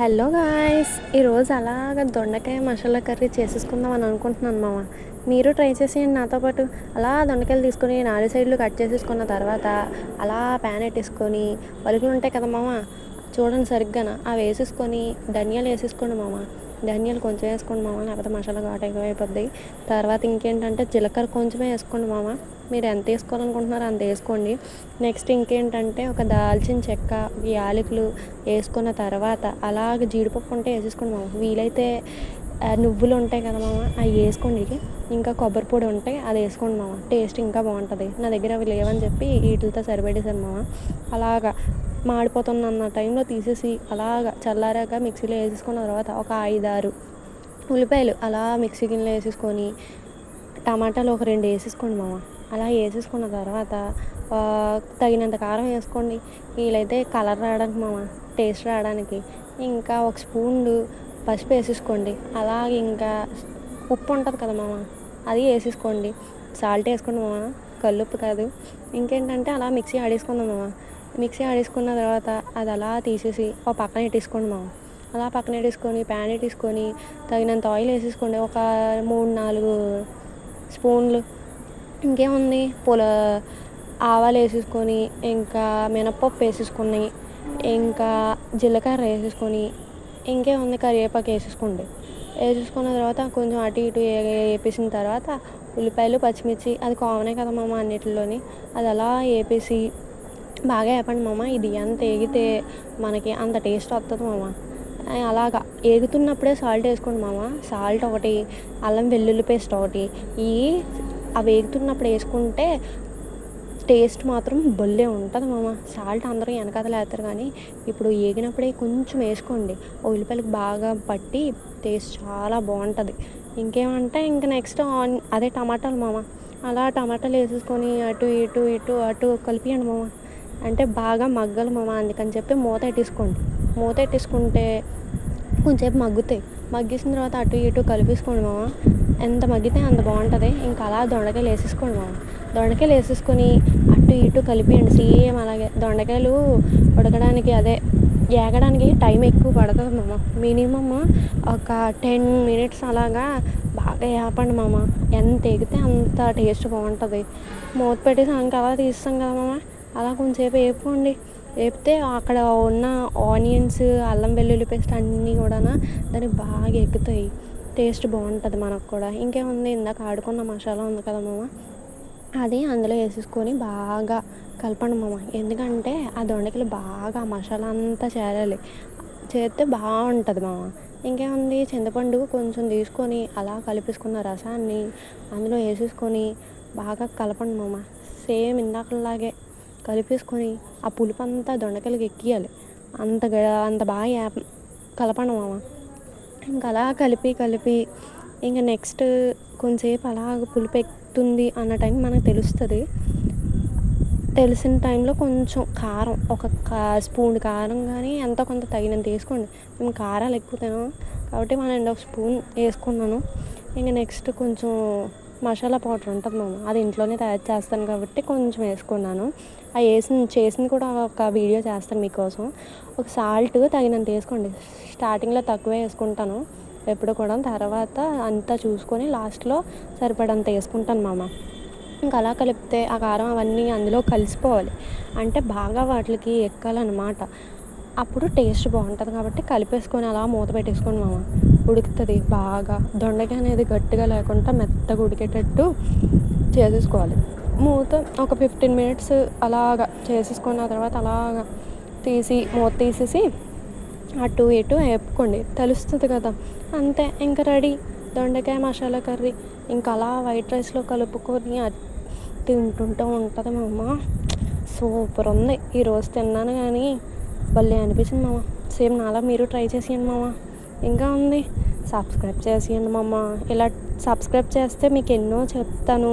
Hello guys! ఈరోజు అలాగా దొండకాయ మసాలా కర్రీ చేసేసుకుందాం అని అనుకుంటున్నాను మామ. మీరు ట్రై చేసేయండి నాతో పాటు. అలా దొండకాయలు తీసుకొని 4 సైడ్లు కట్ చేసేసుకున్న తర్వాత అలా ప్యాన్ పెట్టేసుకొని పలుకులు ఉంటాయి కదా మామ, చూడండి సరిగ్గాన అవి వేసేసుకొని ధనియాలు వేసేసుకోండి మామ. ధనియాలు కొంచెం వేసుకోండి మామ, లేకపోతే మసాలా ఘాటు ఎక్కువైపోద్ది. తర్వాత ఇంకేంటంటే జీలకర్ర కొంచెమే వేసుకోండి మామ. మీరు ఎంత వేసుకోవాలనుకుంటున్నారో అంత వేసుకోండి. నెక్స్ట్ ఇంకేంటంటే ఒక దాల్చిన చెక్క, యాలకులు వేసుకున్న తర్వాత అలాగే జీడిపప్పు ఉంటే వేసేసుకోండి మామ. వీలైతే నువ్వులు ఉంటాయి కదా మామ, అవి వేసుకోండి. ఇంకా కొబ్బరి పొడి ఉంటే అది వేసుకోండి మామ, టేస్ట్ ఇంకా బాగుంటుంది. నా దగ్గర అవి లేవని చెప్పి వీటితో సరిపెట్టేశాను మామ. అలాగా మాడిపోతుంది అన్న టైంలో తీసేసి అలాగా చల్లారాక మిక్సీలో వేసేసుకున్న తర్వాత ఒక 5-6 ఉల్లిపాయలు అలా మిక్సీ గిన్నెలో వేసేసుకొని టమాటాలు ఒక 2 వేసేసుకోండి మామ. అలా వేసేసుకున్న తర్వాత తగినంత కారం వేసుకోండి. వీలైతే కలర్ రావడానికి మామ, టేస్ట్ రావడానికి ఇంకా ఒక స్పూన్ పసుపు వేసేసుకోండి. అలాగే ఇంకా ఉప్పు ఉంటుంది కదా మామ, అది వేసేసుకోండి. సాల్ట్ వేసుకోండి మామ, కల్లుప్పు కాదు. ఇంకేంటంటే అలా మిక్సీ ఆడేసుకుందాం మామ. మిక్సీ ఆడేసుకున్న తర్వాత అది అలా తీసేసి ఒక పక్కన పెట్టేసుకోండి మామ. అలా పక్కన పెట్టేసుకొని ప్యాన్ పెట్టేసుకొని తగినంత ఆయిల్ వేసేసుకోండి, ఒక 3-4 స్పూన్లు. ఇంకేముంది, ఆవాలు వేసేసుకొని ఇంకా మినప్పప్పు వేసేసుకొని ఇంకా జీలకర్ర వేసేసుకొని ఇంకేముంది కరివేపాకు వేసేసుకోండి. వేసేసుకున్న తర్వాత కొంచెం అటు ఇటు వేపేసిన తర్వాత ఉల్లిపాయలు పచ్చిమిర్చి అది కామనే కదా మామ అన్నిటిలోని, అది అలా వేపేసి బాగా వేపండి మామ. ఇది ఎంత వేగితే మనకి అంత టేస్ట్ వస్తుంది మామ. అలాగా వేగుతున్నప్పుడే సాల్ట్ వేసుకోండి మామ. సాల్ట్ ఒకటి, అల్లం వెల్లుల్లి పేస్ట్ ఒకటి, అవి వేగుతున్నప్పుడు వేసుకుంటే టేస్ట్ మాత్రం భలే ఉంటుంది మామ. సాల్ట్ అందరూ వెనకాతల వేస్తారు కానీ ఇప్పుడు వేగినప్పుడే కొంచెం వేసుకోండి. ఉల్లిపాయలకు బాగా పట్టి టేస్ట్ చాలా బాగుంటుంది. ఇంకేమంటే ఇంకా నెక్స్ట్ అదే టమాటాలు మామ. అలా టమాటాలు వేసేసుకొని అటు కలిపియండి మామ. అంటే బాగా మగ్గాలి మామ, అందుకని చెప్పి మూత పెట్టేసుకోండి. మూత పెట్టేసుకుంటే కొంచెంసేపు మగ్గుతాయి. మగ్గేసిన తర్వాత అటు ఇటు కలిపేసుకోండి మామ. ఎంత మగ్గితే అంత బాగుంటుంది. ఇంకా అలా దొండకాయలు వేసేసుకోండి మామ. దొండకాయలు వేసేసుకొని అటు ఇటు కలిపియండి. సేమ్ అలాగే దొండకాయలు ఉడకడానికి వేగడానికి టైం ఎక్కువ పడుతుంది మామ. మినిమమ్ ఒక 10 minutes అలాగా బాగా వేపండి మామ. ఎంత ఎగితే అంత టేస్ట్ బాగుంటుంది. మూత పెట్టేసి ఇంకా అలా తీస్తాం కదా మామ, అలా కొంచెంసేపు వేపుకోండి. వేపితే అక్కడ ఉన్న ఆనియన్స్, అల్లం వెల్లుల్లి పేస్ట్ అన్నీ కూడా దానికి బాగా ఎక్కుతాయి. టేస్ట్ బాగుంటుంది మనకు కూడా. ఇంకేముంది, ఇందాక ఆడుకున్న మసాలా ఉంది కదా మామ, అది అందులో వేసేసుకొని బాగా కలపండి మామ. ఎందుకంటే ఆ దొండకాయలు బాగా మసాలా అంతా చేరాలి, చేస్తే బాగుంటుంది మామ. ఇంకేముంది, చింతపండు కొంచెం తీసుకొని అలా కలిపేసుకున్న రసాన్ని అందులో వేసేసుకొని బాగా కలపండి మామ. సేమ్ ఇందాకలాగే కలిపేసుకొని ఆ పులుపు అంతా దొండకాయలకి ఎక్కియాలి. అంత బాగా కలపండి మామ. ఇంకా అలా కలిపి ఇంకా నెక్స్ట్ కొంచెంసేపు అలాగ పులుపు ఎక్కుతుంది అన్న టైం మనకు తెలుస్తుంది. తెలిసిన టైంలో కొంచెం కారం, ఒక స్పూన్ కారం కానీ ఎంతో కొంత తగినంత వేసుకోండి. మేము కారాలు ఎక్కువ తినాం కాబట్టి 1 స్పూన్ వేసుకున్నాను. ఇంకా నెక్స్ట్ కొంచెం మసాలా పౌడర్ ఉంటుంది మామ, అది ఇంట్లోనే తయారు చేస్తాను కాబట్టి కొంచెం వేసుకున్నాను. అది చేసింది కూడా ఒక వీడియో చేస్తాను మీకోసం. ఒక సాల్ట్ తగినంత వేసుకోండి. స్టార్టింగ్లో తక్కువే వేసుకుంటాను ఎప్పుడు కూడా, తర్వాత అంతా చూసుకొని లాస్ట్లో సరిపడంత వేసుకుంటాను మామ. ఇంకా అలా కలిపితే ఆ కారం అవన్నీ అందులో కలిసిపోవాలి, అంటే బాగా వాటికి ఎక్కాలన్నమాట. అప్పుడు టేస్ట్ బాగుంటుంది. కాబట్టి కలిపేసుకొని అలా మూత పెట్టేసుకోండి మామ. ఉడుకుతుంది బాగా. దొండకాయ అనేది గట్టిగా లేకుండా మెత్తగా ఉడికేటట్టు చేసేసుకోవాలి. మూత ఒక 15 minutes అలాగా చేసేసుకున్న తర్వాత అలాగా మూత తీసేసి అటు ఇటు వేపుకోండి, తెలుస్తుంది కదా. అంతే, ఇంకా రెడీ దొండకాయ మసాలా కర్రీ. ఇంకా అలా వైట్ రైస్లో కలుపుకొని తింటుంటూ ఉంటుంది మామ. సూపర్ ఉంది. ఈరోజు తిన్నాను కానీ భలే అనిపించింది మామ. సేమ్ నాలా మీరు ట్రై చేసేయండి మామ. ఇంకా ఉంది, సబ్స్క్రైబ్ చేసేయండి మామ. ఇలా సబ్స్క్రైబ్ చేస్తే మీకు ఎన్నో చెప్తాను.